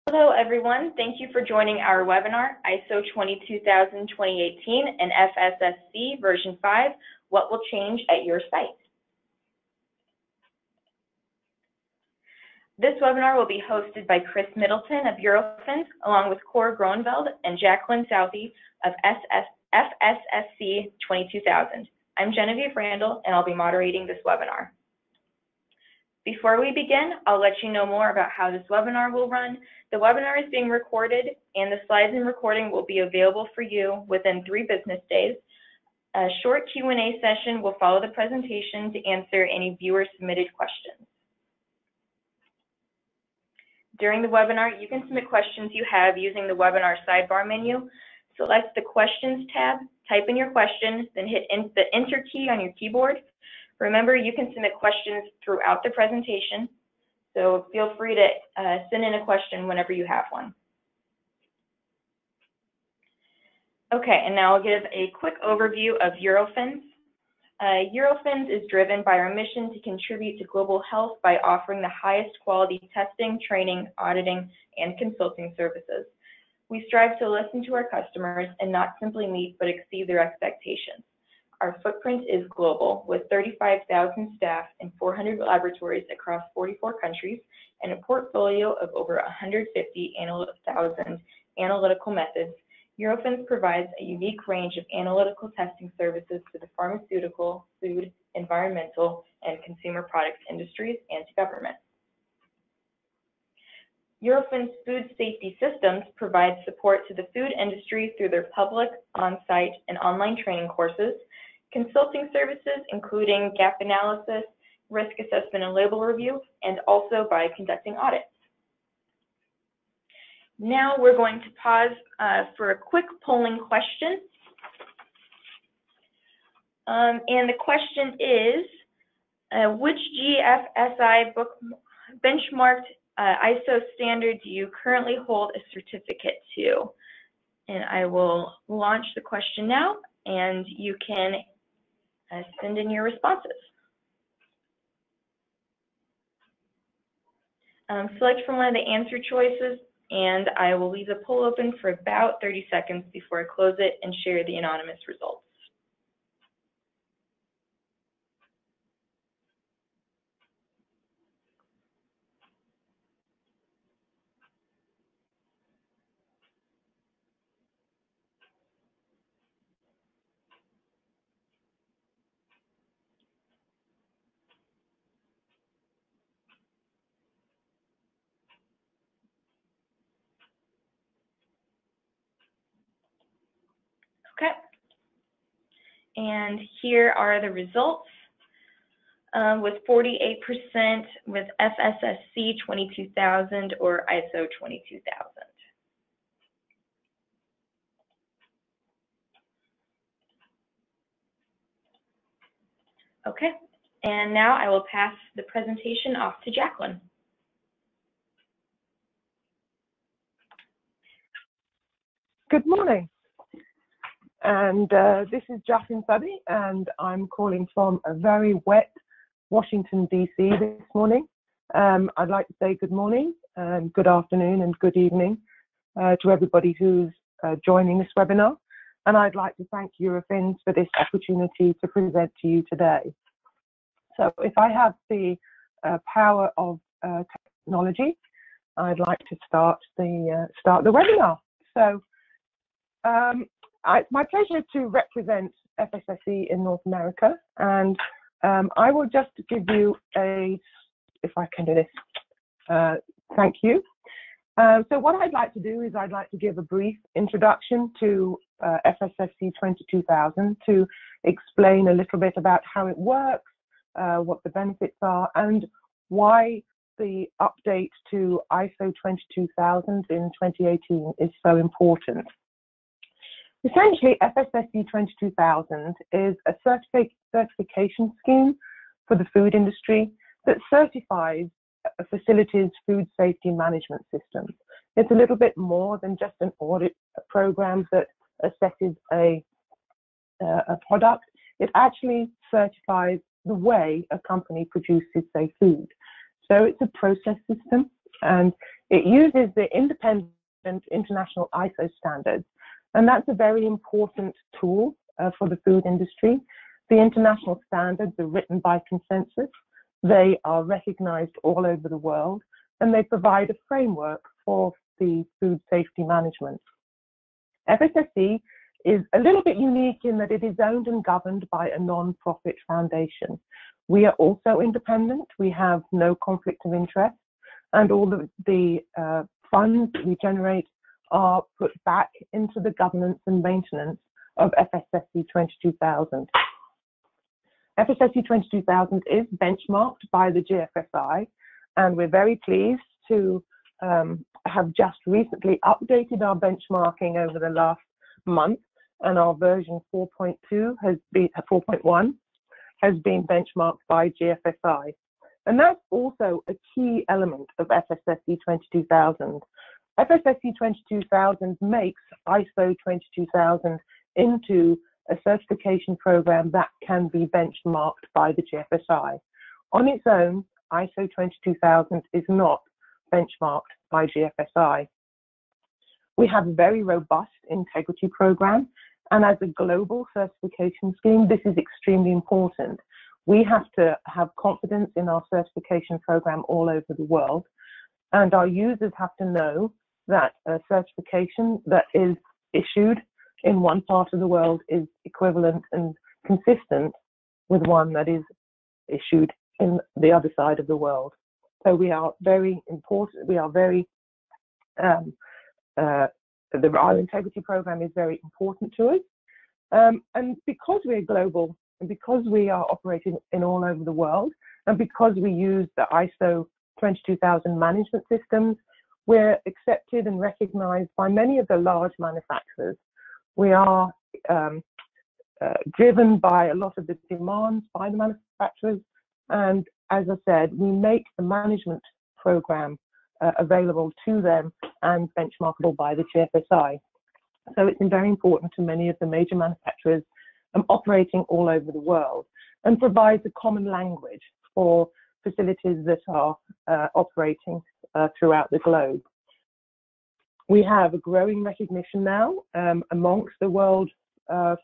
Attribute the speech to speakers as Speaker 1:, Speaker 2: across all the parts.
Speaker 1: Hello, everyone. Thank you for joining our webinar, ISO 22000-2018 and FSSC version 5, What Will Change at Your Site? This webinar will be hosted by Chris Middleton of Eurofins, along with Cor Groenveld and Jacqueline Southey of FSSC 22000. I'm Genevieve Randall, and I'll be moderating this webinar. Before we begin, I'll let you know more about how this webinar will run. The webinar is being recorded, and the slides and recording will be available for you within 3 business days. A short Q&A session will follow the presentation to answer any viewer-submitted questions. During the webinar, you can submit questions you have using the webinar sidebar menu. Select the Questions tab, type in your question, then hit the Enter key on your keyboard. Remember, you can submit questions throughout the presentation, so feel free to send in a question whenever you have one. Okay, and now I'll give a quick overview of Eurofins. Eurofins is driven by our mission to contribute to global health by offering the highest quality testing, training, auditing, and consulting services. We strive to listen to our customers and not simply meet but exceed their expectations. Our footprint is global, with 35,000 staff and 400 laboratories across 44 countries, and a portfolio of over 150,000 analytical methods. Eurofins provides a unique range of analytical testing services to the pharmaceutical, food, environmental, and consumer products industries and to government. Eurofins Food Safety Systems provide support to the food industry through their public, on-site, and online training courses, consulting services including gap analysis, risk assessment and label review, and also by conducting audits. Now we're going to pause for a quick polling question. And the question is, which GFSI benchmarked ISO standard do you currently hold a certificate to? And I will launch the question now, and you can send in your responses. Select from one of the answer choices, and I will leave the poll open for about 30 seconds before I close it and share the anonymous results. Okay, and here are the results, with 48% with FSSC 22000 or ISO 22000. Okay, and now I will pass the presentation off to Jacqueline.
Speaker 2: Good morning. And this is Jacqueline Southey, and I'm calling from a very wet Washington, D.C. this morning. I'd like to say good morning, good afternoon, and good evening to everybody who's joining this webinar. And I'd like to thank Eurofins for this opportunity to present to you today. So if I have the power of technology, I'd like to start the webinar. So it's my pleasure to represent FSSC in North America, and I will just give you if I can do this, thank you. So what I'd like to do is I'd like to give a brief introduction to FSSC 22000 to explain a little bit about how it works, what the benefits are, and why the update to ISO 22000 in 2018 is so important. Essentially, FSSC 22000 is a certification scheme for the food industry that certifies a facility's food safety management system. It's a little bit more than just an audit program that assesses a product. It actually certifies the way a company produces, say, food. So it's a process system, and It uses the independent international ISO standards, and that's a very important tool for the food industry. The international standards are written by consensus. They are recognized all over the world, and they provide a framework for the food safety management. FSSC is a little bit unique in that it is owned and governed by a non-profit foundation. We are also independent. We have no conflict of interest, and all the funds that we generate are put back into the governance and maintenance of FSSC 22000. FSSC 22000 is benchmarked by the GFSI, and we're very pleased to have just recently updated our benchmarking over the last month, and our version 4.2 has been 4.1 has been benchmarked by GFSI. And that's also a key element of FSSC 22000. FSSC 22000 makes ISO 22000 into a certification program that can be benchmarked by the GFSI. On its own, ISO 22000 is not benchmarked by GFSI. We have a very robust integrity program, and as a global certification scheme, this is extremely important. We have to have confidence in our certification program all over the world, and our users have to know that a certification that is issued in one part of the world is equivalent and consistent with one that is issued in the other side of the world. So we are very important. We are very our integrity program is very important to us, and because we're global, and because we are operating in all over the world, and because we use the ISO 22000 management systems, we're accepted and recognized by many of the large manufacturers. We are driven by a lot of the demands by the manufacturers, and as I said, we make the management program available to them and benchmarkable by the GFSI. So it's very important to many of the major manufacturers operating all over the world, and provides a common language for facilities that are operating throughout the globe. We have a growing recognition now amongst the world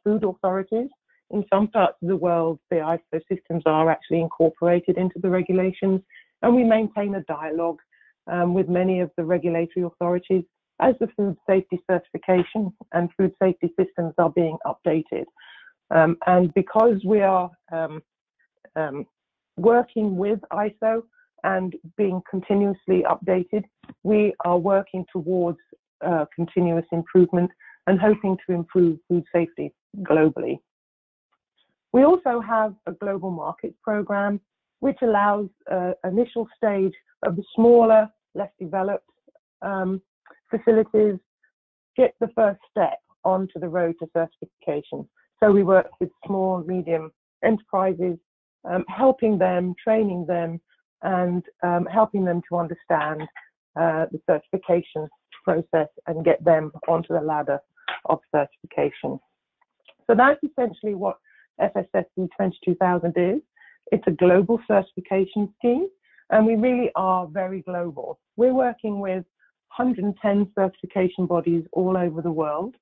Speaker 2: food authorities. In some parts of the world, the ISO systems are actually incorporated into the regulations, and we maintain a dialogue with many of the regulatory authorities as the food safety certification and food safety systems are being updated. And because we are working with ISO and being continuously updated, we are working towards continuous improvement and hoping to improve food safety globally. We also have a global markets program, which allows initial stage of the smaller, less developed facilities get the first step onto the road to certification. So we work with small, medium enterprises, helping them, training them, and helping them to understand the certification process and get them onto the ladder of certification. So that's essentially what FSSC 22000 is. It's a global certification scheme, and we really are very global. We're working with 110 certification bodies all over the world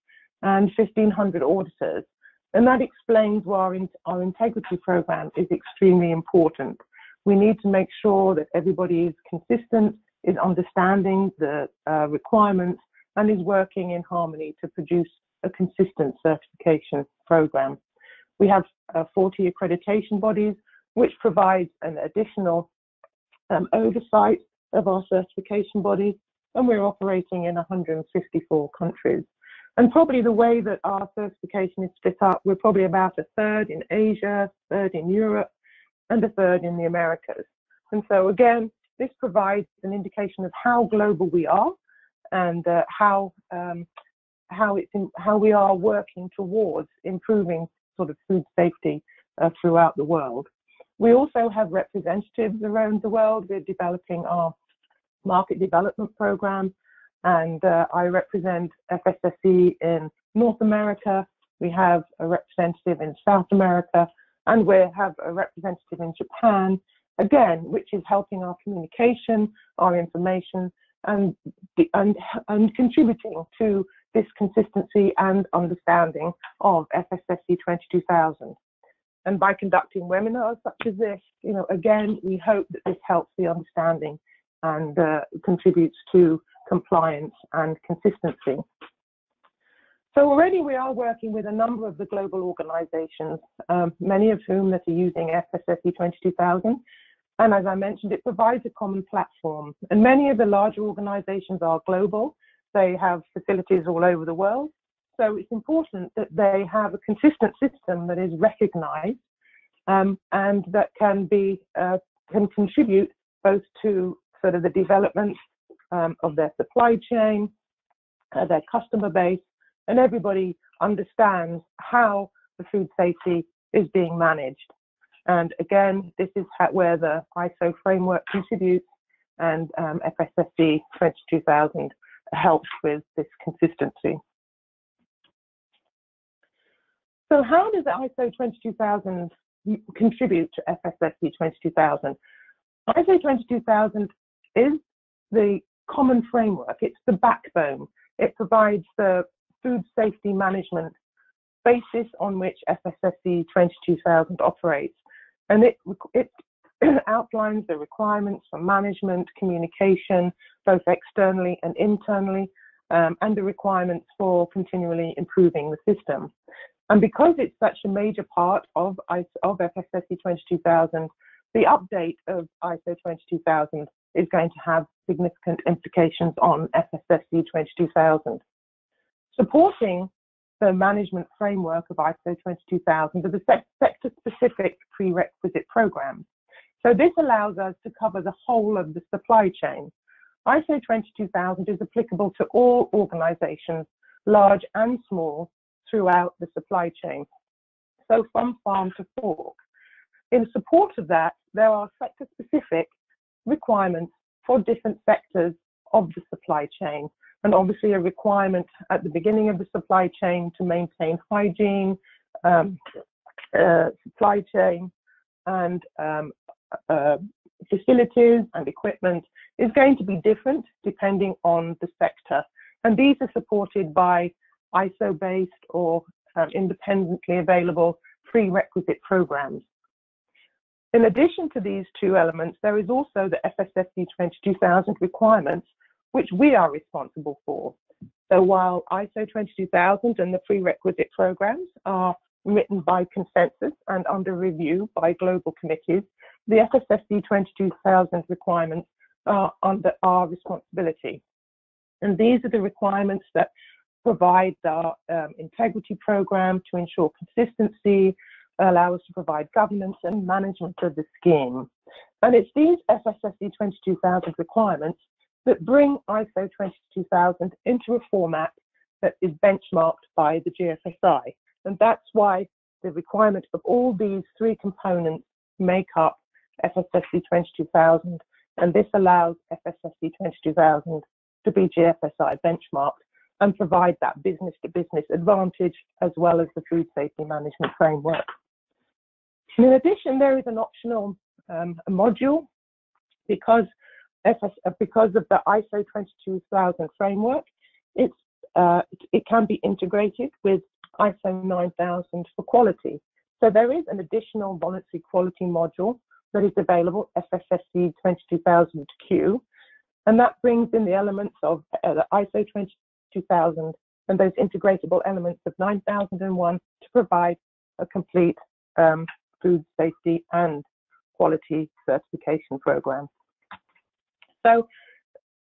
Speaker 2: and 1,500 auditors. And that explains why our integrity program is extremely important. We need to make sure that everybody is consistent, is understanding the requirements, and is working in harmony to produce a consistent certification program. We have 40 accreditation bodies, which provides an additional oversight of our certification bodies, and we're operating in 154 countries. And probably the way that our certification is split up, we're probably about a third in Asia, a third in Europe, and a third in the Americas. And so again, this provides an indication of how global we are and how we are working towards improving sort of food safety throughout the world. We also have representatives around the world. We're developing our market development program, and I represent FSSC in North America. We have a representative in South America, and we have a representative in Japan, again, which is helping our communication, our information, and contributing to this consistency and understanding of FSSC 22000. And by conducting webinars such as this, again, we hope that this helps the understanding and contributes to compliance and consistency. So already we are working with a number of the global organizations, many of whom that are using FSSC 22000. And as I mentioned, it provides a common platform. And many of the larger organizations are global. They have facilities all over the world. So it's important that they have a consistent system that is recognized and that can contribute both to sort of the development of their supply chain, their customer base, and everybody understands how the food safety is being managed. And again, this is where the ISO framework contributes, and FSSC 22000 helps with this consistency. So how does the ISO 22000 contribute to FSSC 22000? ISO 22000 is the common framework. It's the backbone. It provides the food safety management basis on which FSSC 22000 operates. And it outlines the requirements for management, communication, both externally and internally, and the requirements for continually improving the system. And because it's such a major part of FSSC 22000, the update of ISO 22000 is going to have significant implications on FSSC 22000. Supporting the management framework of ISO 22000 are the sector-specific prerequisite programs. So this allows us to cover the whole of the supply chain. ISO 22000 is applicable to all organizations, large and small, throughout the supply chain. So from farm to fork. In support of that, there are sector-specific requirements for different sectors of the supply chain. And obviously a requirement at the beginning of the supply chain to maintain hygiene, supply chain, and facilities and equipment is going to be different depending on the sector. And these are supported by ISO-based or independently available prerequisite programs. In addition to these two elements, there is also the FSSC 22000 requirements, which we are responsible for. So while ISO 22000 and the prerequisite programs are written by consensus and under review by global committees, the FSSC 22000 requirements are under our responsibility. And these are the requirements that provide our integrity program to ensure consistency, allow us to provide governance and management of the scheme. And it's these FSSC 22000 requirements that bring ISO 22000 into a format that is benchmarked by the GFSI. And that's why the requirement of all these three components make up FSSC 22000. And this allows FSSC 22000 to be GFSI benchmarked and provide that business-to-business advantage as well as the food safety management framework. And in addition, there is an optional module because of the ISO 22000 framework. It can be integrated with ISO 9000 for quality. So there is an additional voluntary quality module that is available, FSSC 22000Q, and that brings in the elements of the ISO 22000 and those integratable elements of 9001 to provide a complete food safety and quality certification program. So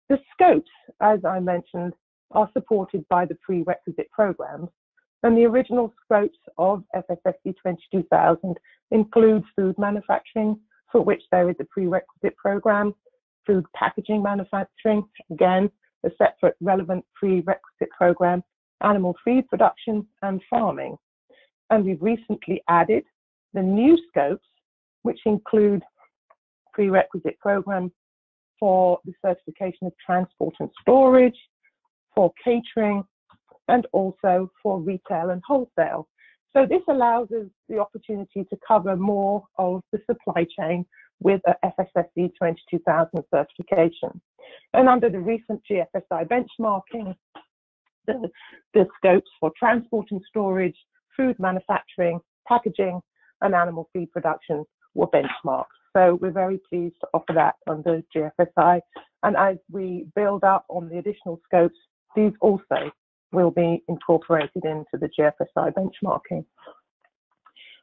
Speaker 2: the scopes, as I mentioned, are supported by the prerequisite programs, and the original scopes of FSSC 22000 include food manufacturing, for which there is a prerequisite program, food packaging manufacturing, again, a separate relevant prerequisite program, animal feed production, and farming. And we've recently added the new scopes, which include prerequisite programs for the certification of transport and storage, for catering, and also for retail and wholesale. So this allows us the opportunity to cover more of the supply chain with a FSSC 22000 certification. And under the recent GFSI benchmarking, the scopes for transport and storage, food manufacturing, packaging, and animal feed production were benchmarked. So we're very pleased to offer that under GFSI. And as we build up on the additional scopes, these also will be incorporated into the GFSI benchmarking.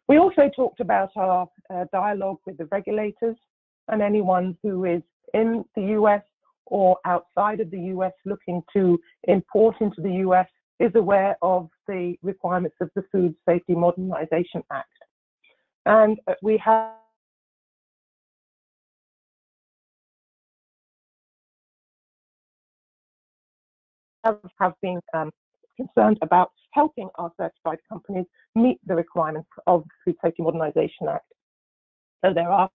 Speaker 2: We also talked about our dialogue with the regulators, and anyone who is in the US or outside of the US looking to import into the US is aware of the requirements of the Food Safety Modernization Act. And we have been concerned about helping our certified companies meet the requirements of the Food Safety Modernization Act. So there are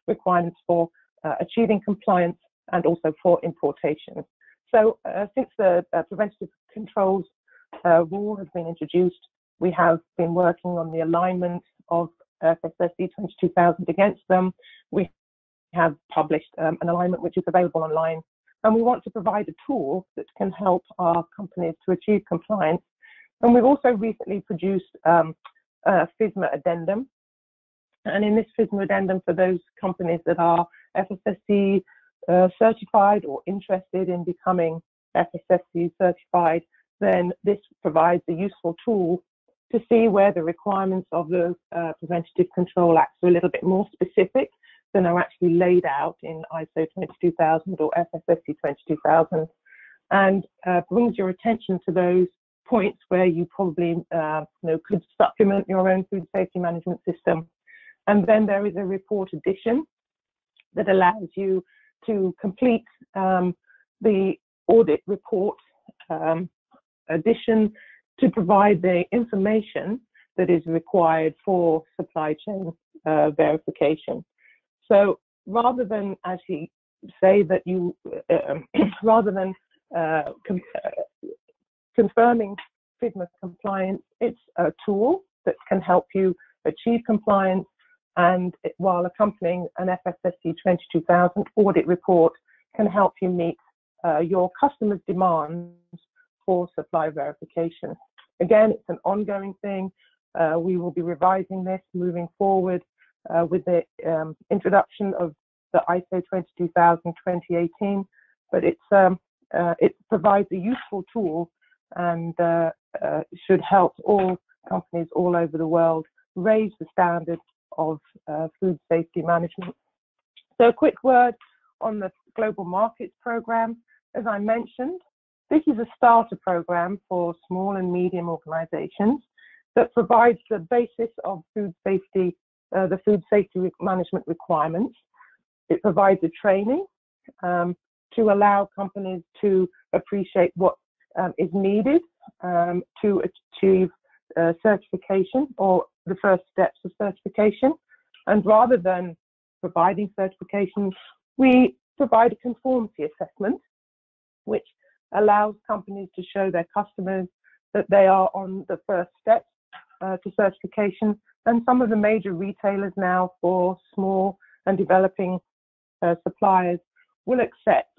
Speaker 2: requirements for achieving compliance and also for importation. So since the preventative controls rule has been introduced, we have been working on the alignment of FSSC 22000 against them. We have published an alignment which is available online, and we want to provide a tool that can help our companies to achieve compliance. And we've also recently produced a FSMA addendum. And in this FSMA addendum, for those companies that are FSSC certified or interested in becoming FSSC certified, then this provides a useful tool to see where the requirements of the Preventative Control Acts are a little bit more specific than are actually laid out in ISO 22000 or FSSC 22000, and brings your attention to those points where you probably could supplement your own food safety management system. And then there is a report addition that allows you to complete the audit report addition to provide the information that is required for supply chain verification. So rather than actually say that you, rather than confirming FSMA compliance, it's a tool that can help you achieve compliance, and while accompanying an FSSC 22000 audit report can help you meet your customers' demands for supply verification. Again, it's an ongoing thing. We will be revising this moving forward with the introduction of the ISO 22000 2018, but it provides a useful tool and should help all companies all over the world raise the standard of food safety management. So a quick word on the Global Markets Programme. As I mentioned, this is a starter program for small and medium organizations that provides the basis of food safety, the food safety management requirements. It provides a training to allow companies to appreciate what is needed to achieve certification or the first steps of certification. And rather than providing certification, we provide a conformity assessment, which allows companies to show their customers that they are on the first steps to certification. And some of the major retailers now for small and developing suppliers will accept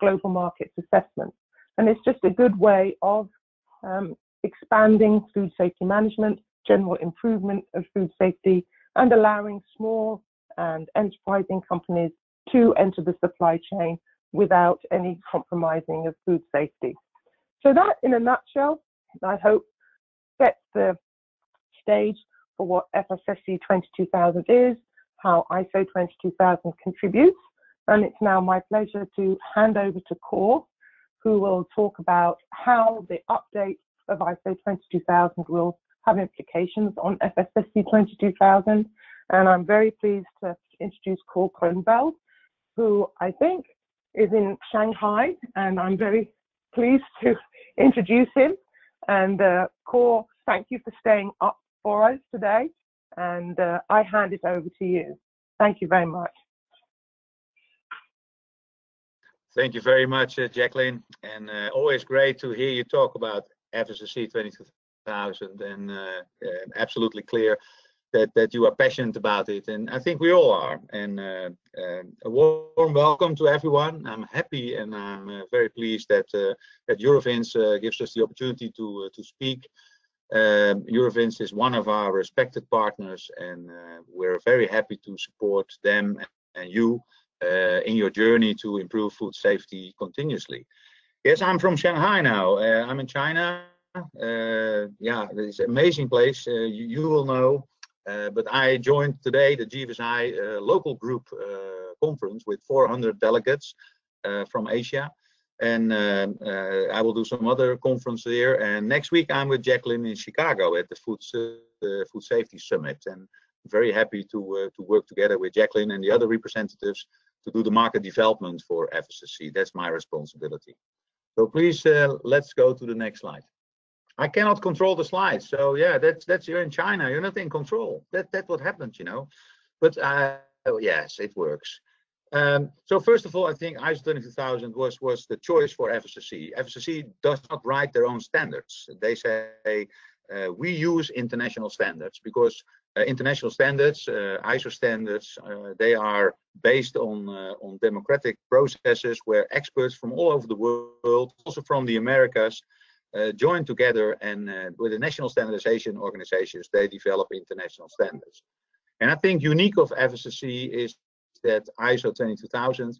Speaker 2: global markets assessments. And it's just a good way of expanding food safety management, general improvement of food safety, and allowing small and enterprising companies to enter the supply chain without any compromising of food safety. So that, in a nutshell, I hope sets the stage for what FSSC 22000 is, how ISO 22000 contributes, and it's now my pleasure to hand over to Cor, who will talk about how the update of ISO 22000 will have implications on FSSC 22000. And I'm very pleased to introduce Cor Kronveld, who I think is in Shanghai, and I'm very pleased to introduce him. And Cor, thank you for staying up for us today, and I hand it over to you. Thank you very much.
Speaker 3: Thank you very much, Jacqueline, and always great to hear you talk about FSSC 22000, and absolutely clear that you are passionate about it, and I think we all are. And a warm welcome to everyone. I'm happy and I'm very pleased that that Eurofins gives us the opportunity to speak. Eurofins is one of our respected partners, and we're very happy to support them and you in your journey to improve food safety continuously. Yes, I'm from Shanghai now. I'm in China. Yeah, it's an amazing place. You will know. But I joined today the GFSI local group conference with 400 delegates from Asia. And I will do some other conference here. And next week I'm with Jacqueline in Chicago at the Food Safety Summit. And very happy to work together with Jacqueline and the other representatives to do the market development for FSSC. That's my responsibility. So please, let's go to the next slide. I cannot control the slides, so yeah, that's you're in China. You're not in control. That's what happens, you know. But yes, it works. So first of all, I think ISO 22000 was the choice for FSSC. FSSC does not write their own standards. They say we use international standards because international standards, ISO standards, they are based on democratic processes where experts from all over the world, also from the Americas, join together, and with the national standardization organizations, they develop international standards. And I think unique of FSSC is that ISO 22000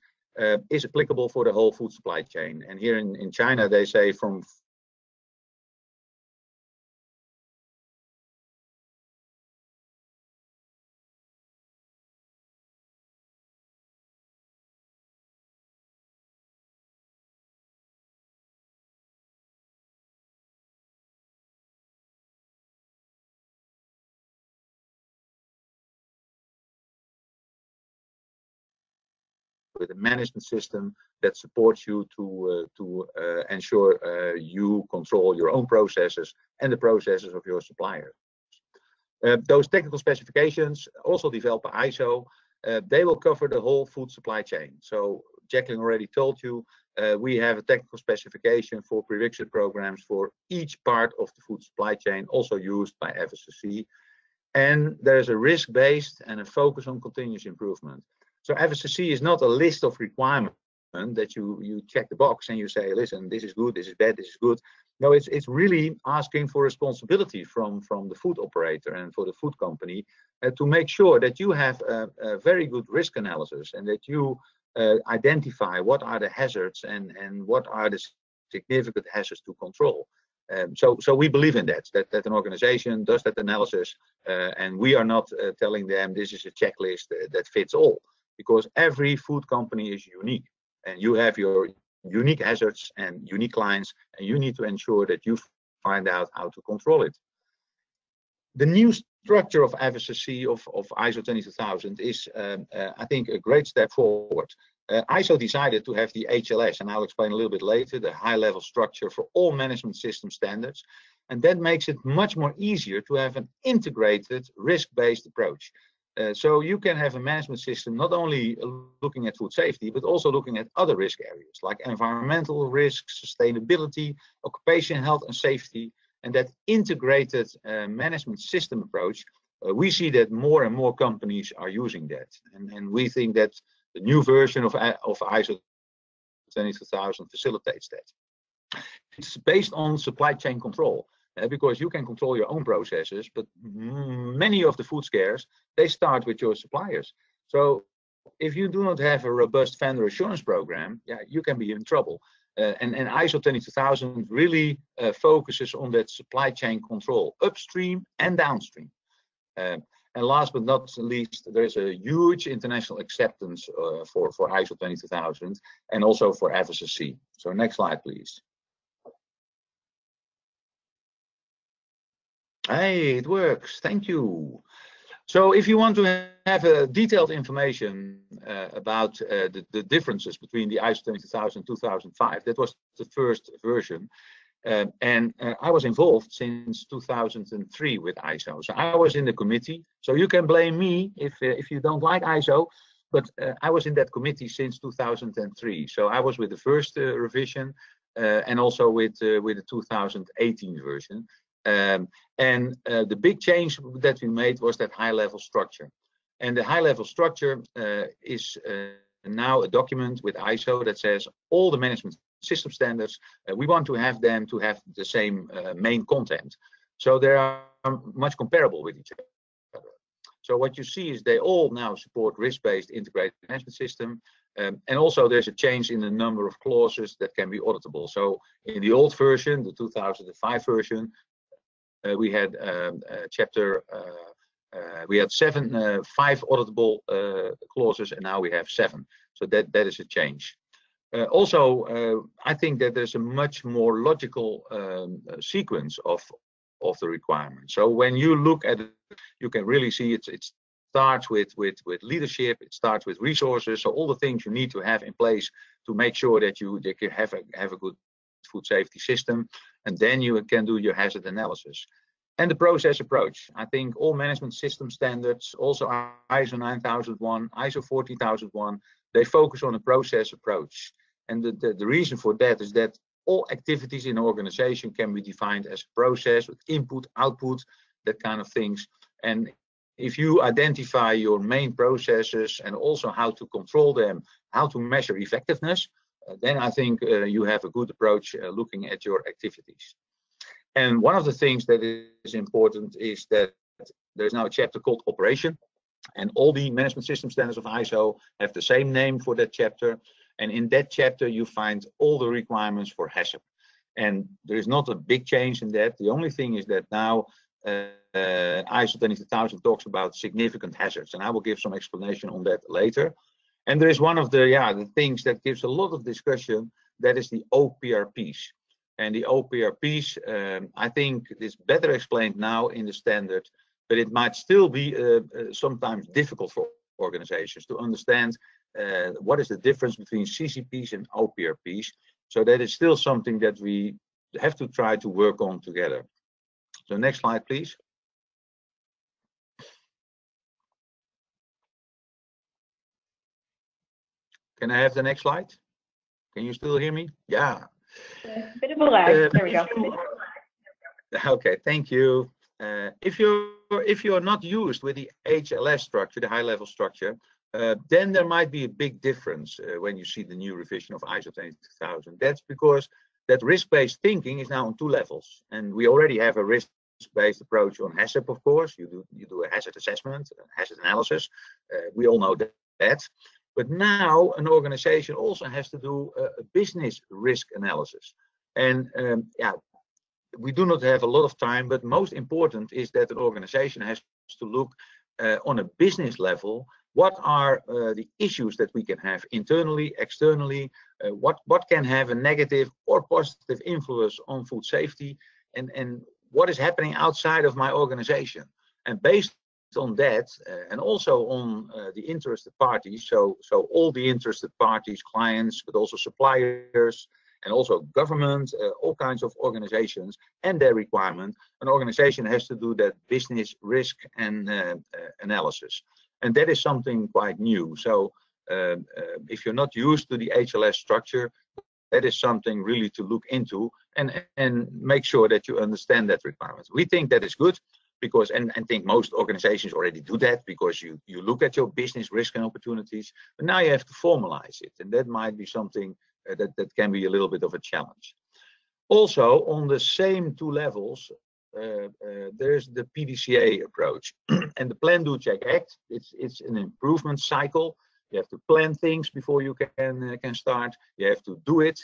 Speaker 3: is applicable for the whole food supply chain. And here in China, they say from with a management system that supports you to ensure you control your own processes and the processes of your suppliers. Those technical specifications, also developed by ISO, they will cover the whole food supply chain. So Jacqueline already told you, we have a technical specification for prerequisite programs for each part of the food supply chain, also used by FSSC. And there is a risk-based and a focus on continuous improvement. So FSSC is not a list of requirements that you check the box and you say, listen, this is good, this is bad, this is good. No, it's really asking for responsibility from the food operator and for the food company to make sure that you have a very good risk analysis and that you identify what are the hazards and what are the significant hazards to control. So we believe in that an organization does that analysis, and we are not telling them this is a checklist that fits all. Because every food company is unique, and you have your unique hazards and unique lines, and you need to ensure that you find out how to control it. The new structure of FSSC of ISO 22000 is, I think, a great step forward. ISO decided to have the HLS, and I'll explain a little bit later, the high-level structure for all management system standards, and that makes it much more easier to have an integrated risk-based approach. So you can have a management system not only looking at food safety, but also looking at other risk areas like environmental risks, sustainability, occupational health and safety. And that integrated management system approach, we see that more and more companies are using that. And we think that the new version of ISO 22000 facilitates that. It's based on supply chain control. Because you can control your own processes, but many of the food scares, they start with your suppliers. So if you do not have a robust vendor assurance program, yeah, you can be in trouble. And ISO 22000 really focuses on that supply chain control, upstream and downstream. And last but not least, there's a huge international acceptance for ISO 22000 and also for FSSC. So next slide, please. Hey, it works. Thank you. So if you want to have detailed information about the differences between the ISO 20000 and 2005, that was the first version. And I was involved since 2003 with ISO. So I was in the committee. So you can blame me if you don't like ISO, but I was in that committee since 2003. So I was with the first revision and also with the 2018 version. The big change that we made was that high-level structure. And the high-level structure is now a document with ISO that says all the management system standards, we want to have them to have the same main content. So they are much comparable with each other. So what you see is they all now support risk-based integrated management system. And also there's a change in the number of clauses that can be auditable. So in the old version, the 2005 version, we had we had 5 auditable clauses, and now we have 7. So that is a change. Also, I think that there's a much more logical sequence of the requirements. So when you look at it, you can really see it starts with leadership, it starts with resources, so all the things you need to have in place to make sure that you have a good food safety system, and then you can do your hazard analysis. And the process approach. I think all management system standards, also ISO 9001, ISO 14001, they focus on a process approach. And the reason for that is that all activities in an organization can be defined as a process with input, output, that kind of things. And if you identify your main processes and also how to control them, how to measure effectiveness, then I think you have a good approach looking at your activities. And one of the things that is important is that there's now a chapter called Operation, and all the management system standards of ISO have the same name for that chapter. And in that chapter, you find all the requirements for HACCP. And there is not a big change in that. The only thing is that now ISO 22000 talks about significant hazards, and I will give some explanation on that later. And there is one of the things that gives a lot of discussion, that is the OPRPs. And the OPRPs, I think is better explained now in the standard, but it might still be sometimes difficult for organizations to understand what is the difference between CCPs and OPRPs. So that is still something that we have to try to work on together. So next slide, please. Can I have the next slide? Can you still hear me? Yeah.
Speaker 1: A bit of a lag. There we go.
Speaker 3: Okay, thank you. If you're not used with the HLS structure, the high-level structure, then there might be a big difference when you see the new revision of ISO 22000. That's because that risk-based thinking is now on 2 levels, and we already have a risk-based approach on HACCP, of course. You do a hazard assessment, a hazard analysis. We all know that. But now an organization also has to do a business risk analysis. And we do not have a lot of time, but most important is that an organization has to look on a business level. What are the issues that we can have internally, externally? What can have a negative or positive influence on food safety? And what is happening outside of my organization? And based on that, and also on the interested parties, so all the interested parties, clients, but also suppliers, and also government, all kinds of organizations and their requirement, an organization has to do that business risk and analysis. And that is something quite new. So if you're not used to the HLS structure, that is something really to look into and make sure that you understand that requirement. We think that is good because, and think most organizations already do that, because you look at your business risk and opportunities, but now you have to formalize it. And that might be something that can be a little bit of a challenge. Also, on the same 2 levels, there's the PDCA approach and the Plan, Do, Check, Act. It's an improvement cycle. You have to plan things before you can start. You have to do it.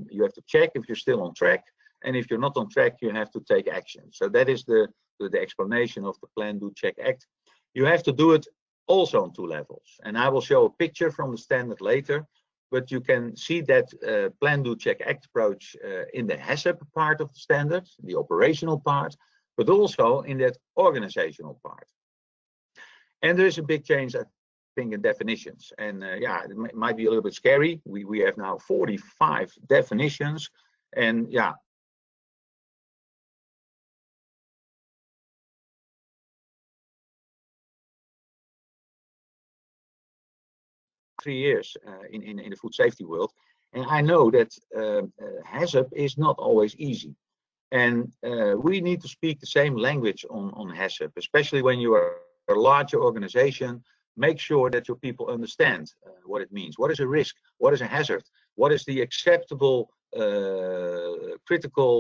Speaker 3: You have to check if you're still on track, and if you're not on track, you have to take action. So that is the explanation of the Plan, Do, Check, Act. You have to do it also on 2 levels, and I will show a picture from the standard later. But you can see that Plan, Do, Check, Act approach in the HACCP part of the standard, the operational part, but also in that organizational part. And there is a big change, I think, in definitions. And it might be a little bit scary. We have now 45 definitions, and 3 years in the food safety world, and I know that HACCP is not always easy. And we need to speak the same language on HACCP, especially when you are a larger organization. Make sure that your people understand what it means. What is a risk? What is a hazard? What is the acceptable critical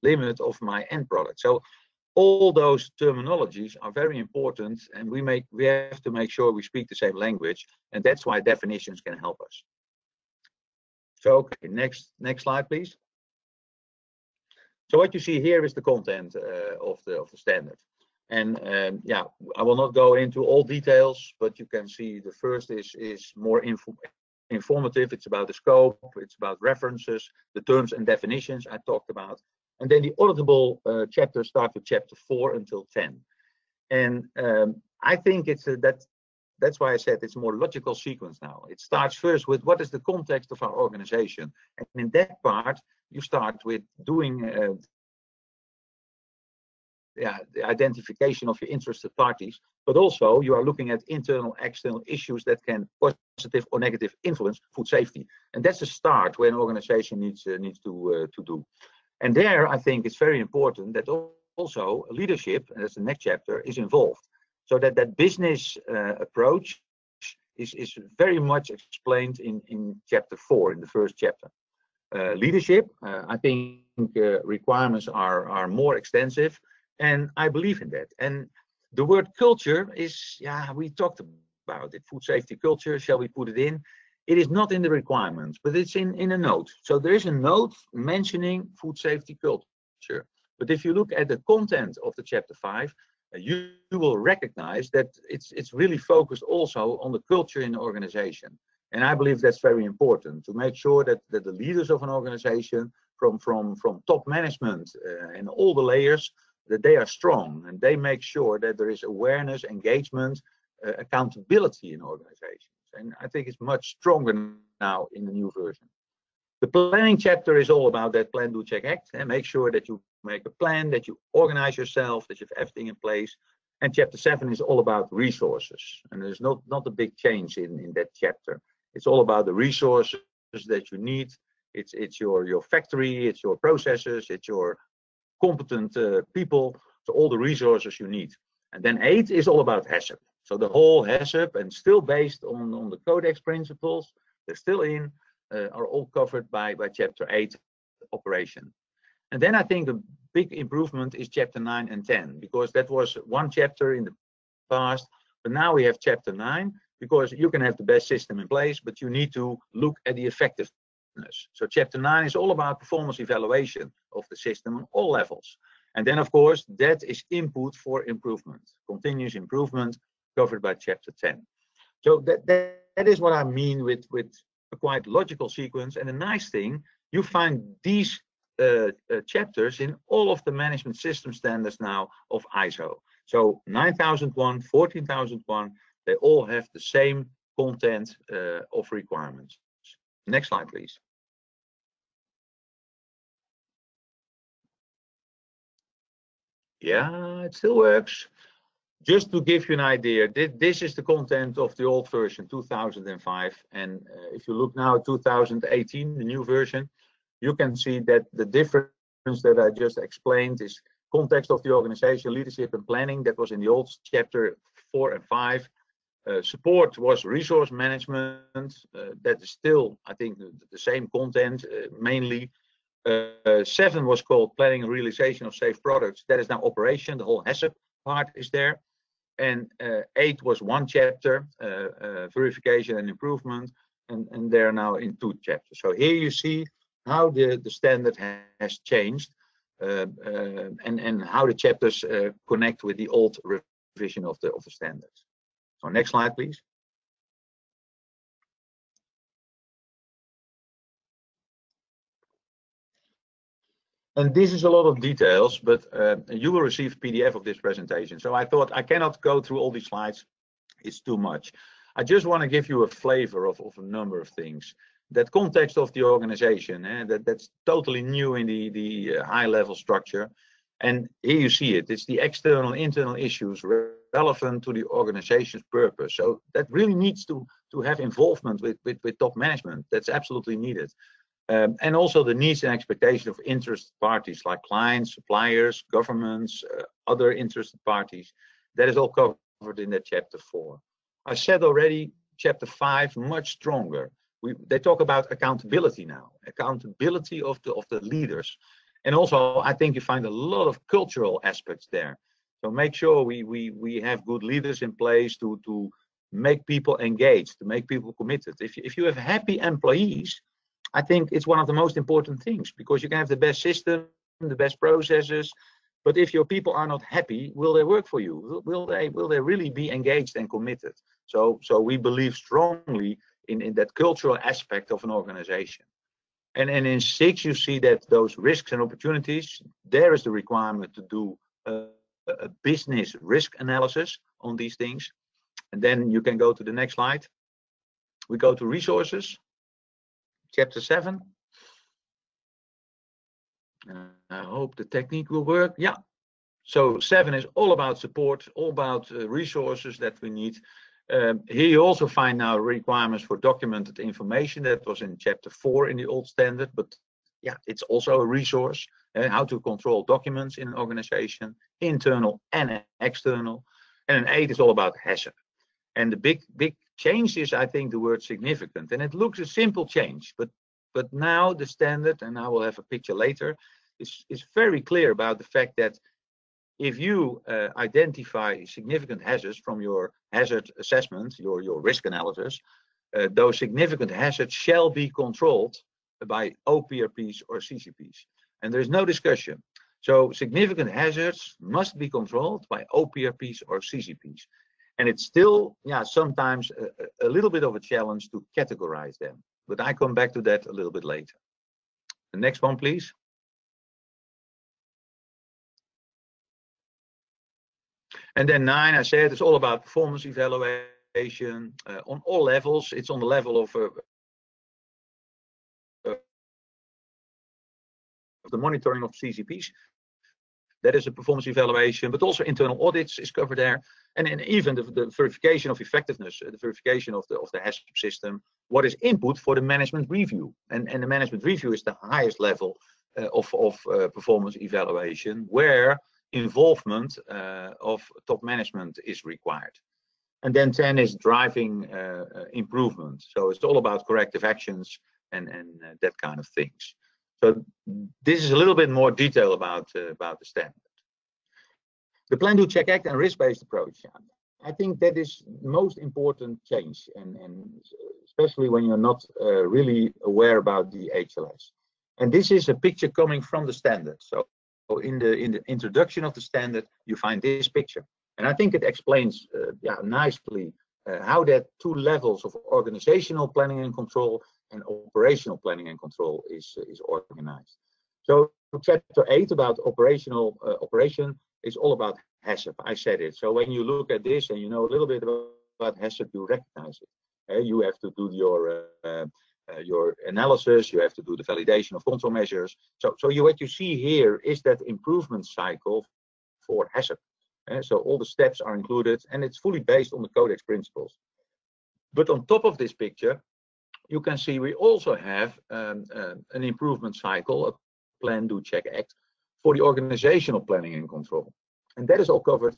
Speaker 3: limit of my end product? So all those terminologies are very important, and we have to make sure we speak the same language, and that's why definitions can help us. So okay, next slide, please. So what you see here is the content of the standard. And yeah, I will not go into all details, but you can see the first is more informative. It's about the scope, it's about references, the terms and definitions I talked about. And then the auditable chapters start with chapter 4 until 10. And I think that's why I said it's a more logical sequence now. It starts first with what is the context of our organization. And in that part, you start with doing the identification of your interested parties, but also you are looking at internal, external issues that can positive or negative influence food safety. And that's a start where an organization needs to do. And there, I think it's very important that also leadership, and that's the next chapter, is involved. So that business approach is very much explained in chapter 4, in the first chapter. Leadership, I think requirements are more extensive. And I believe in that. And the word culture is, yeah, we talked about it. Food safety culture, shall we put it in? It is not in the requirements, but it's in a note. So there is a note mentioning food safety culture. But if you look at the content of the chapter 5, you will recognize that it's really focused also on the culture in the organization. And I believe that's very important to make sure that the leaders of an organization from top management and all the layers, that they are strong and they make sure that there is awareness, engagement, accountability in organizations. And I think it's much stronger now in the new version. The planning chapter is all about that plan, do, check, act, and make sure that you make a plan, that you organize yourself, that you have everything in place. And chapter 7 is all about resources. And there's not a big change in that chapter. It's all about the resources that you need. It's your factory, it's your processes, it's your competent people, so all the resources you need. And then 8 is all about HACCP. So the whole HACCP, and still based on the Codex principles, they're still in, are all covered by chapter 8, operation. And then I think a big improvement is chapter 9 and 10, because that was one chapter in the past, but now we have chapter 9, because you can have the best system in place, but you need to look at the effectiveness. So chapter 9 is all about performance evaluation of the system on all levels. And then, of course, that is input for improvement, continuous improvement, covered by chapter 10. So that is what I mean with a quite logical sequence. And the nice thing, you find these chapters in all of the management system standards now of ISO. So 9001, 14001, they all have the same content of requirements. Next slide, please. Yeah, it still works. Just to give you an idea, this is the content of the old version, 2005. And if you look now at 2018, the new version, you can see that the difference that I just explained is context of the organization, leadership and planning. That was in the old chapter 4 and 5. Support was resource management. That is still, I think, the same content mainly. 7 was called planning and realization of safe products. That is now operation. The whole HACCP part is there. And 8 was one chapter, verification and improvement, and they're now in 2 chapters. So here you see how the standard has changed and how the chapters connect with the old revision of the standards. So next slide, please. And this is a lot of details, but you will receive a PDF of this presentation. So I thought I cannot go through all these slides. It's too much. I just want to give you a flavor of a number of things. That context of the organization, that's totally new in the high-level structure. And here you see it. It's the external, internal issues relevant to the organization's purpose. So that really needs to have involvement with top management. That's absolutely needed. And also the needs and expectations of interested parties like clients, suppliers, governments, other interested parties. That is all covered in that chapter 4. I said already, chapter 5, much stronger. They talk about accountability now, accountability of the leaders. And also, I think you find a lot of cultural aspects there. So make sure we have good leaders in place to make people engaged, to make people committed. If you have happy employees, I think it's one of the most important things, because you can have the best system, the best processes, but if your people are not happy, will they work for you? Will they really be engaged and committed? So we believe strongly in that cultural aspect of an organization. And in 6, you see that those risks and opportunities, there is the requirement to do a business risk analysis on these things. And then you can go to the next slide. We go to resources, chapter 7. I hope the technique will work. Yeah. So 7 is all about support, all about resources that we need. Here you also find now requirements for documented information. That was in chapter 4 in the old standard, but yeah, it's also a resource. How to control documents in an organization, internal and external. And in 8 is all about HACCP. And the big change is, I think, the word significant. And it looks a simple change, but now the standard, and I will have a picture later, is very clear about the fact that if you identify significant hazards from your hazard assessment, your risk analysis, those significant hazards shall be controlled by OPRPs or CCPs. And there is no discussion. So significant hazards must be controlled by OPRPs or CCPs. And it's still, yeah, sometimes a little bit of a challenge to categorize them. But I come back to that a little bit later. The next one, please. And then 9, I said, it's all about performance evaluation on all levels. It's on the level of the monitoring of CCPs. That is a performance evaluation, but also internal audits is covered there. And even the verification of effectiveness, the verification of the HACCP system, what is input for the management review. And the management review is the highest level of performance evaluation, where involvement of top management is required. And then 10 is driving improvement. So it's all about corrective actions and that kind of things. So this is a little bit more detail about the standard. The Plan, Do, Check, Act and risk-based approach. I think that is the most important change, and especially when you're not really aware about the HLS. And this is a picture coming from the standard. So in the introduction of the standard, you find this picture. And I think it explains nicely how that 2 levels of organizational planning and control and operational planning and control is organized. So chapter 8 about operation is all about HACCP. I said it. So when you look at this and you know a little bit about HACCP, you recognize it. You have to do your analysis. You have to do the validation of control measures. So what you see here is that improvement cycle for HACCP. So all the steps are included, and it's fully based on the Codex principles. But on top of this picture, you can see we also have an improvement cycle, a Plan, Do, Check, Act for the organizational planning and control. And that is all covered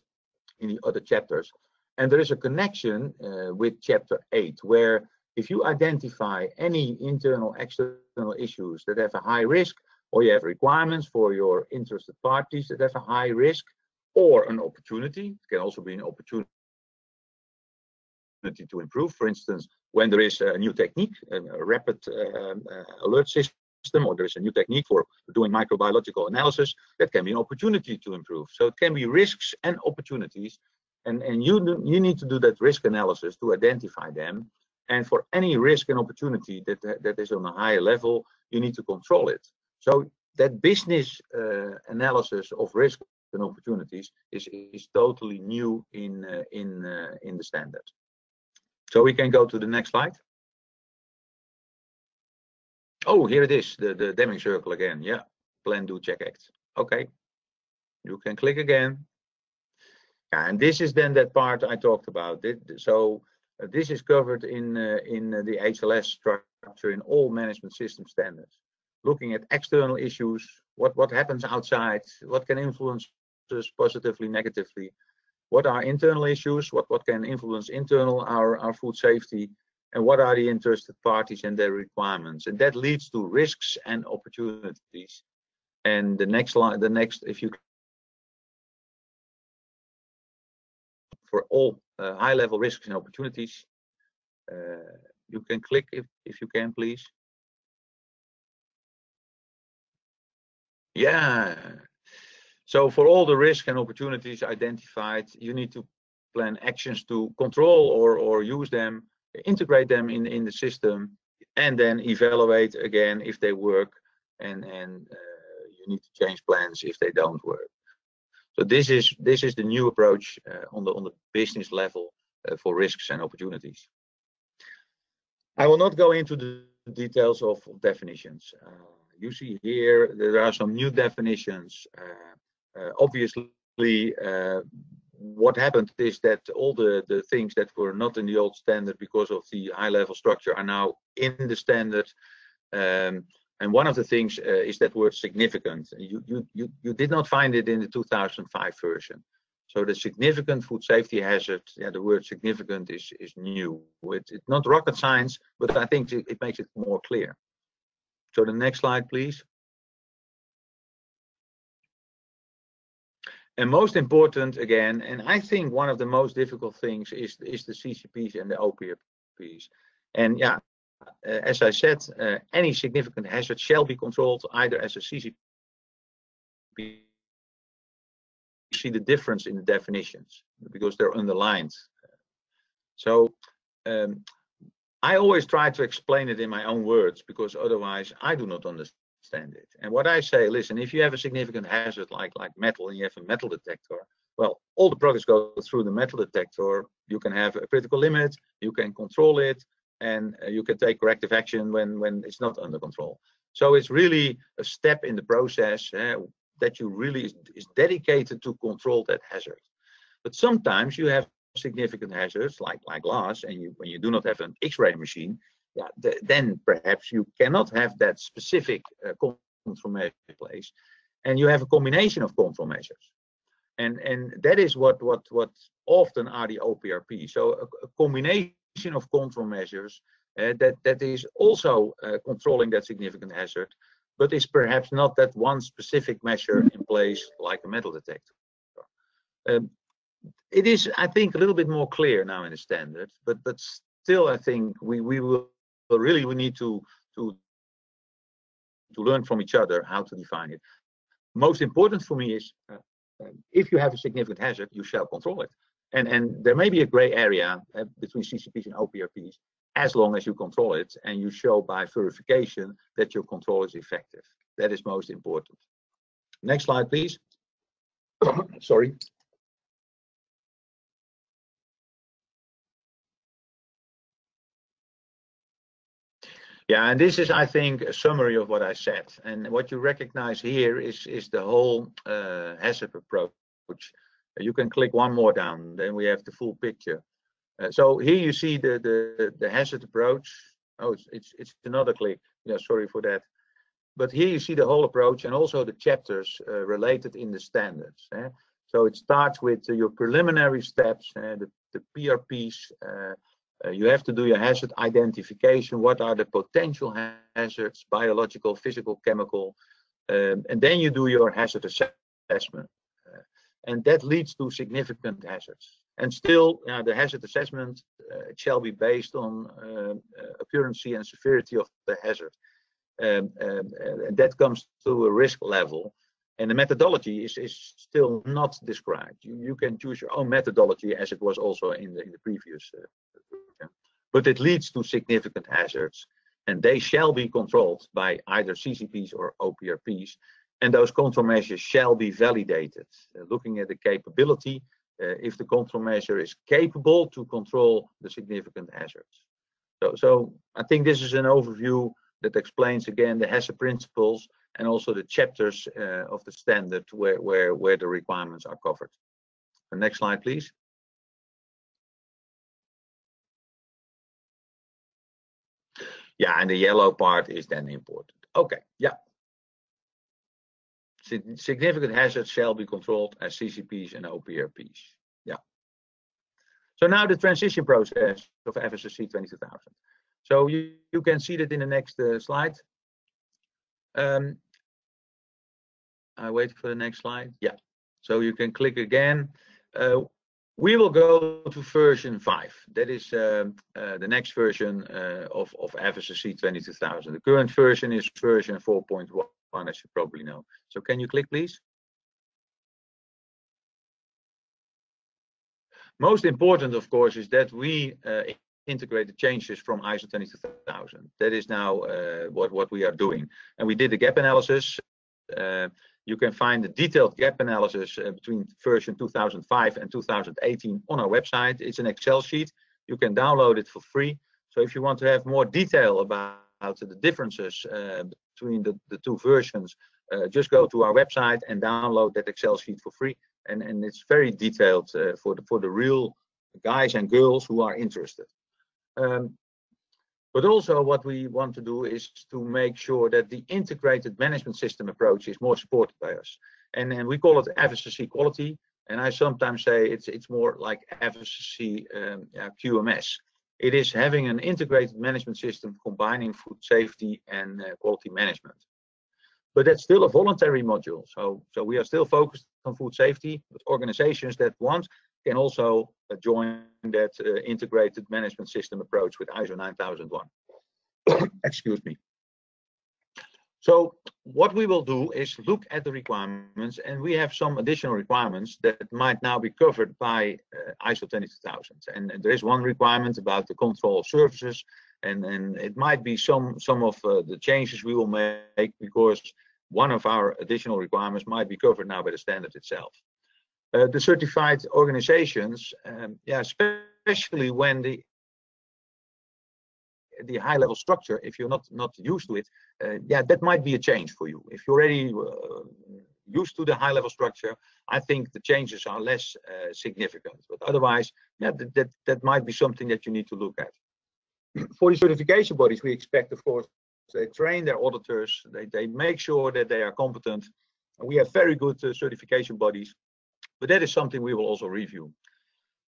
Speaker 3: in the other chapters. And there is a connection with chapter 8, where if you identify any internal, external issues that have a high risk, or you have requirements for your interested parties that have a high risk, or an opportunity, it can also be an opportunity to improve. For instance, when there is a new technique, a rapid alert system, or there is a new technique for doing microbiological analysis, that can be an opportunity to improve. So it can be risks and opportunities, and you need to do that risk analysis to identify them. And for any risk and opportunity that is on a higher level, you need to control it. So that business analysis of risk and opportunities is totally new in the standard. So we can go to the next slide. Oh, here it is, the Deming circle again. Yeah, Plan, Do, Check, Act. Okay, you can click again. And this is then that part I talked about. So this is covered in the HLS structure. in all management system standards, looking at external issues, what happens outside, what can influence us positively, negatively, what are internal issues, what can influence internal our food safety, and what are the interested parties and their requirements. And that leads to risks and opportunities. And the next line, if you for all high-level risks and opportunities, you can click if you can, please. Yeah. So for all the risks and opportunities identified, you need to plan actions to control or use them, integrate them in the system, and then evaluate again if they work, and you need to change plans if they don't work. So this is the new approach on the business level for risks and opportunities. I will not go into the details of definitions. You see here there are some new definitions. Obviously, what happened is that all the things that were not in the old standard because of the high-level structure are now in the standard. And one of the things is that word significant. You did not find it in the 2005 version. So the significant food safety hazard, yeah, the word significant is new. It's not rocket science, but I think it makes it more clear. So the next slide, please. And most important, again, and I think one of the most difficult things is the CCPs and the OPRPs. And yeah, as I said, any significant hazard shall be controlled either as a CCP. You see the difference in the definitions because they're underlined. So I always try to explain it in my own words because otherwise I do not understand it. And what I say, listen, if you have a significant hazard like metal and you have a metal detector, well, all the products go through the metal detector. You can have a critical limit, you can control it, and you can take corrective action when it's not under control. So it's really a step in the process that you really is dedicated to control that hazard. But sometimes you have significant hazards like glass, and when you do not have an X-ray machine, yeah, then perhaps you cannot have that specific control measure in place, and you have a combination of control measures, and that is what often are the OPRP. So a combination of control measures that is also controlling that significant hazard, but is perhaps not that one specific measure in place like a metal detector. It is, I think, a little bit more clear now in the standard, but still, I think we need to learn from each other how to define it. Most important for me is if you have a significant hazard, you shall control it, and there may be a gray area between CCPs and OPRPs as long as you control it and you show by verification that your control is effective. That is most important. Next slide, please. Sorry. Yeah, and this is, I think, a summary of what I said. And what you recognize here is the whole HACCP approach. You can click one more down, then we have the full picture. So here you see the HACCP approach. Oh, it's another click. Yeah, sorry for that. But here you see the whole approach and also the chapters related in the standards. So it starts with your preliminary steps, the PRPs. You have to do your hazard identification. What are the potential hazards, biological, physical, chemical? And then you do your hazard assessment. And that leads to significant hazards. And still, the hazard assessment shall be based on occurrence and severity of the hazard. That comes to a risk level. And the methodology is still not described. You can choose your own methodology, as it was also in the previous version. But it leads to significant hazards, and they shall be controlled by either CCPs or OPRPs. And those control measures shall be validated, looking at the capability, if the control measure is capable to control the significant hazards. So I think this is an overview that explains again the HACCP principles and also the chapters of the standard where the requirements are covered. The next slide, please. Yeah, and the yellow part is then important. Okay, yeah. Significant hazards shall be controlled as CCPs and OPRPs. Yeah. So now the transition process of FSSC 22000. So you can see that in the next slide. I wait for the next slide. Yeah. So you can click again. We will go to version 5. That is the next version of FSSC 22000. The current version is version 4.1, as you probably know. So can you click, please? Most important, of course, is that we integrate the changes from ISO 22000. That is now what we are doing. And we did a gap analysis. You can find the detailed gap analysis between version 2005 and 2018 on our website. It's an Excel sheet. You can download it for free. So if you want to have more detail about the differences between the two versions, just go to our website and download that Excel sheet for free. And it's very detailed for the real guys and girls who are interested. But also what we want to do is to make sure that the integrated management system approach is more supported by us. And we call it FSSC quality. And I sometimes say it's more like FSSC QMS. It is having an integrated management system combining food safety and quality management. But that's still a voluntary module. So we are still focused on food safety, but organizations that want can also join that integrated management system approach with ISO 9001. Excuse me. So what we will do is look at the requirements, and we have some additional requirements that might now be covered by ISO 22000. And there is one requirement about the control of services, and it might be some of the changes we will make, because one of our additional requirements might be covered now by the standard itself. The certified organizations, yeah, especially when the high-level structure, if you're not used to it, yeah, that might be a change for you. If you're already used to the high-level structure, I think the changes are less significant. But otherwise, yeah, that might be something that you need to look at. For the certification bodies, we expect, of course, they train their auditors. They make sure that they are competent. We have very good certification bodies. But that is something we will also review.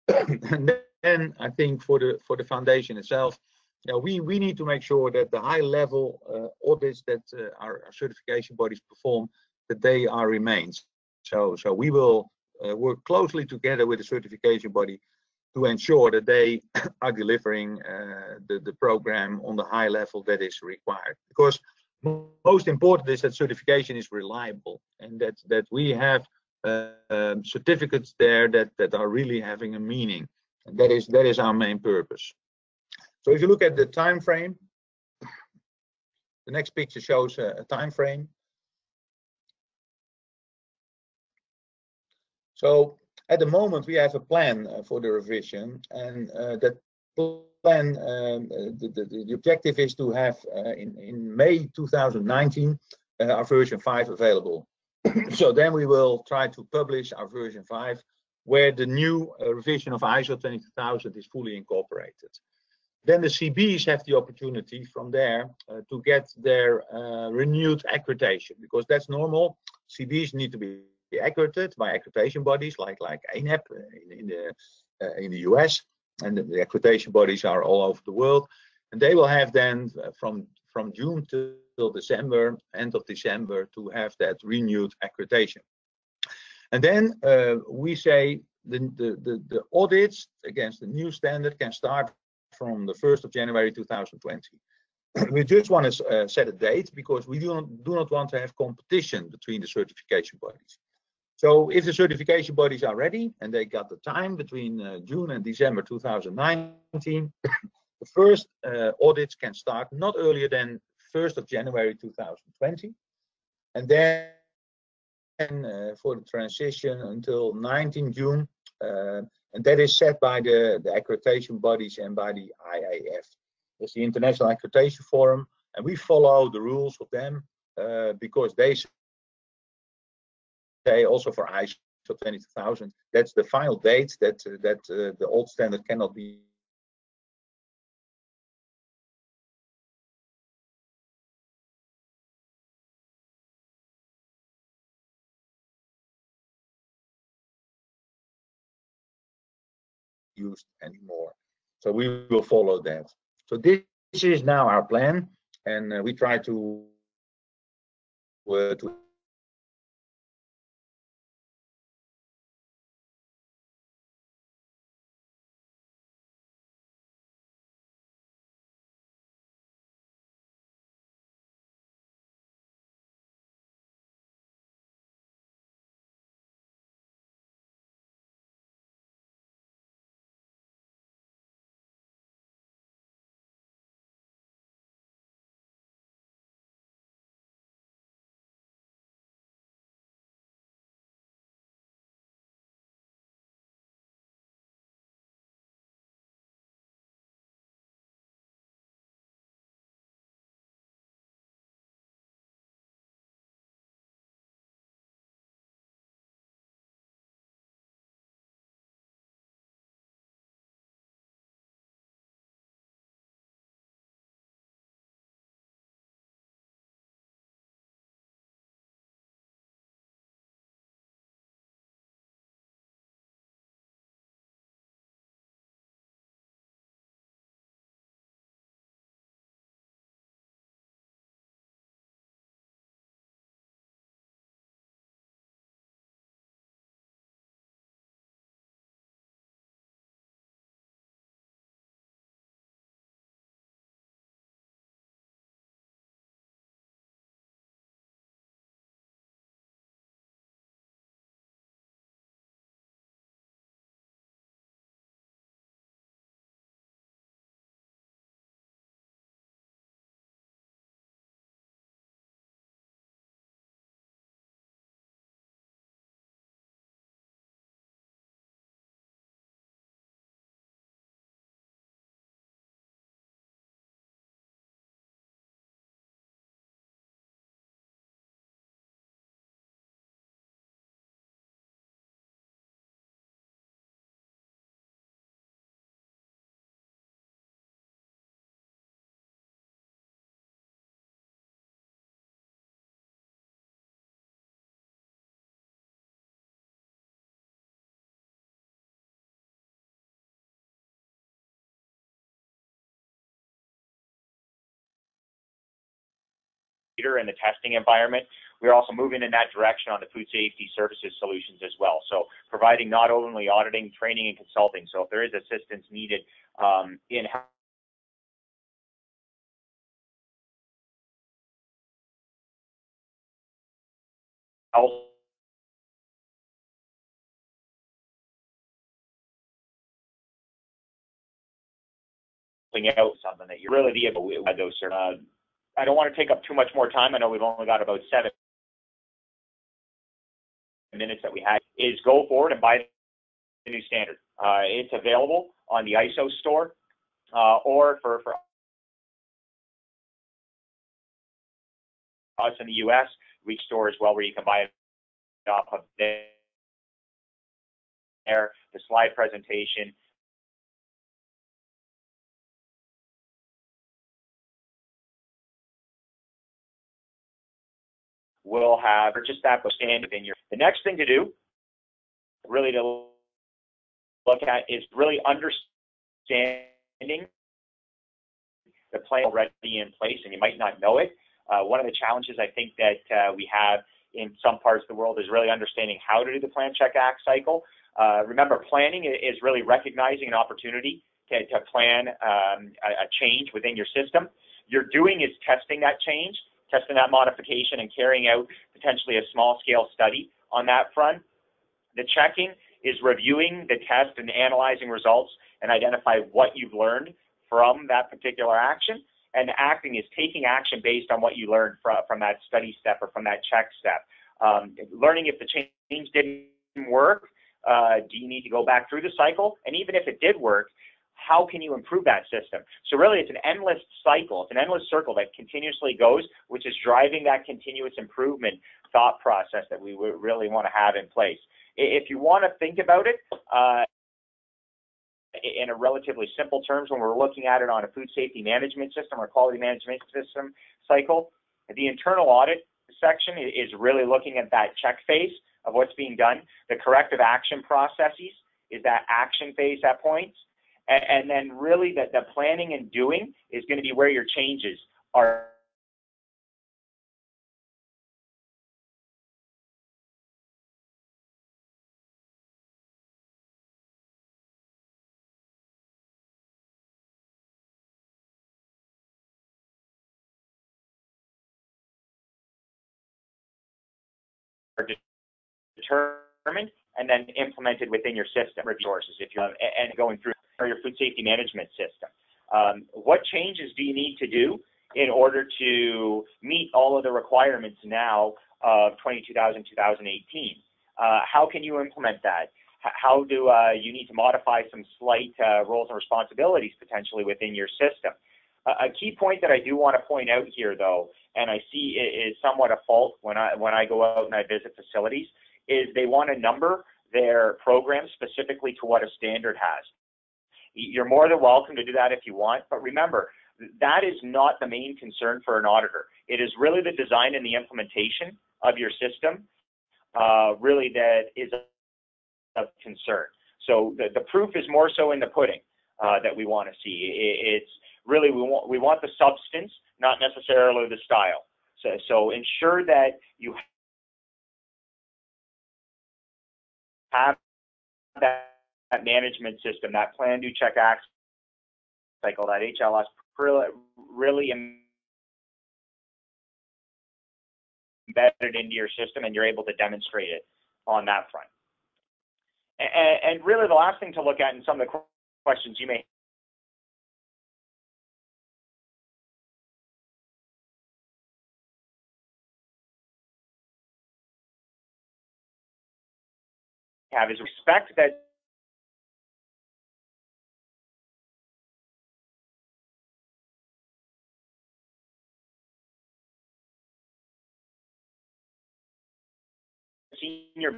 Speaker 3: And then I think for the foundation itself, you know, we need to make sure that the high-level audits that our certification bodies perform, that they are remains. So we will work closely together with the certification body to ensure that they are delivering the program on the high level that is required. Because most important is that certification is reliable, and that we have certificates there that are really having a meaning. And that is our main purpose. So if you look at the time frame, the next picture shows a time frame. So at the moment we have a plan for the revision, and that plan, the objective is to have in May 2019 our version 5 available. So then we will try to publish our version 5, where the new revision of ISO 22000 is fully incorporated. Then the CBs have the opportunity from there to get their renewed accreditation, because that's normal. CBs need to be accredited by accreditation bodies like ANEP in the US, and the accreditation bodies are all over the world, and they will have then from June till December, end of December, to have that renewed accreditation. And then we say the audits against the new standard can start from the 1st of January 2020. We just want to set a date, because we do not want to have competition between the certification bodies. So if the certification bodies are ready and they got the time between June and December 2019, the first audits can start not earlier than 1st of January 2020, and then for the transition until 19 June, and that is set by the accreditation bodies and by the IAF. That's the International Accreditation Forum, and we follow the rules of them because they say also for ISO 22000, that's the final date that the old standard cannot be used anymore. So we will follow that. So this is now our plan, and we try to
Speaker 4: in the testing environment. We're also moving in that direction on the food safety services solutions as well. So providing not only auditing, training, and consulting. So if there is assistance needed in helping out something that you really be able to those. I don't want to take up too much more time. I know we've only got about 7 minutes that we have. Is go forward and buy the new standard. It's available on the ISO store or for us in the US, Week Store as well, where you can buy it off of there. The slide presentation will have or just that stand within your. The next thing to do, really to look at, is really understanding the plan already in place, and you might not know it. One of the challenges I think that we have in some parts of the world is really understanding how to do the plan, check, act cycle. Remember, planning is really recognizing an opportunity to plan a change within your system. You're doing is testing that change, testing that modification, and carrying out potentially a small-scale study on that front. The checking is reviewing the test and analyzing results and identify what you've learned from that particular action. And acting is taking action based on what you learned from that study step or from that check step. Learning if the change didn't work, do you need to go back through the cycle? And even if it did work, how can you improve that system? So really, it's an endless cycle. It's an endless circle that continuously goes, which is driving that continuous improvement thought process that we really want to have in place. If you want to think about it in a relatively simple terms, when we're looking at it on a food safety management system or quality management system cycle, the internal audit section is really looking at that check phase of what's being done, the corrective action processes is that action phase at points. And then really the planning and doing is going to be where your changes are determined and then implemented within your system resources if you're and going through your food safety management system. What changes do you need to do in order to meet all of the requirements now of 2018? How can you implement that? How do you need to modify some slight roles and responsibilities potentially within your system? A key point that I do want to point out here, though, and I see it is somewhat a fault when I go out and I visit facilities, is they want to number their programs specifically to what a standard has. You're more than welcome to do that if you want, but remember, that is not the main concern for an auditor. It is really the design and the implementation of your system really that is of concern. So the proof is more so in the pudding that we want to see. It's really, we want the substance, not necessarily the style. So ensure that you have that management system, that plan, do, check, act cycle, that HLS really embedded into your system, and you're able to demonstrate it on that front. And really the last thing to look at in some of the questions you may have is respect that senior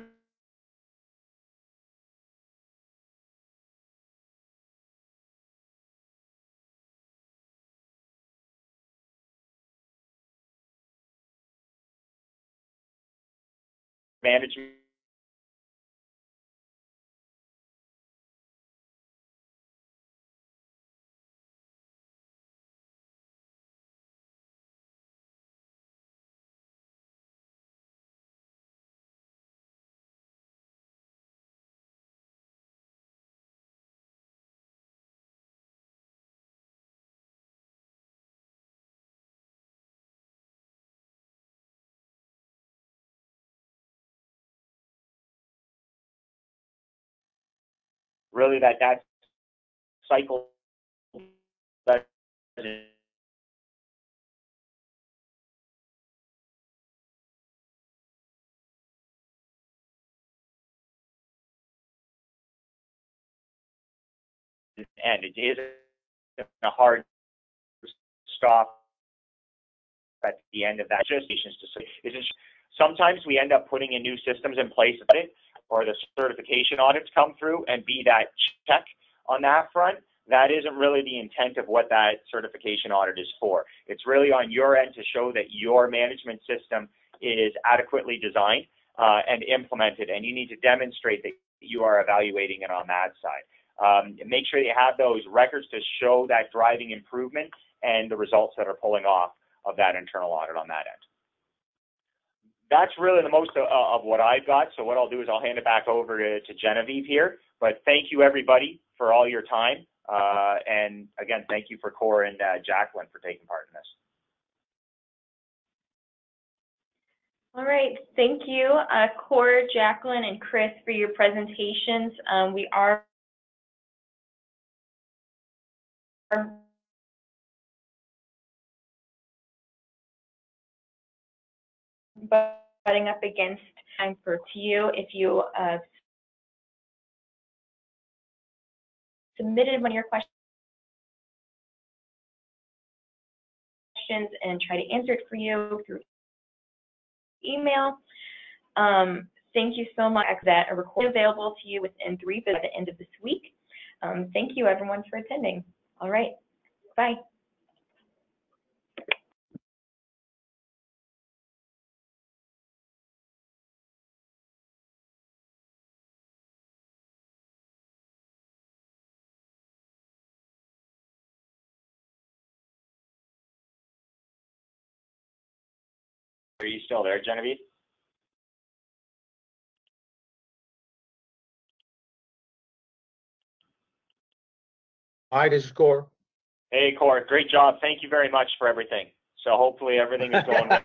Speaker 4: management really that cycle that end. It is a hard stop at the end of that. Sometimes we end up putting in new systems in place, or the certification audits come through and be that check on that front. That isn't really the intent of what that certification audit is for. It's really on your end to show that your management system is adequately designed and implemented, and you need to demonstrate that you are evaluating it on that side. Make sure you have those records to show that driving improvement and the results that are pulling off of that internal audit on that end. That's really the most of what I've got. So what I'll do is I'll hand it back over to Genevieve here. But thank you, everybody, for all your time. And again, thank you for Cora and Jacqueline for taking part in this.
Speaker 1: All right, thank you, Cora, Jacqueline, and Chris for your presentations. We are butting up against time to you. If you submitted one of your questions and try to answer it for you through email, thank you so much. That a recording available to you within 3 by the end of this week. Thank you, everyone, for attending. All right, bye.
Speaker 4: Are you still there, Genevieve?
Speaker 3: Hi, this is Cor.
Speaker 4: Hey, Cor, great job. Thank you very much for everything. So hopefully everything is going well.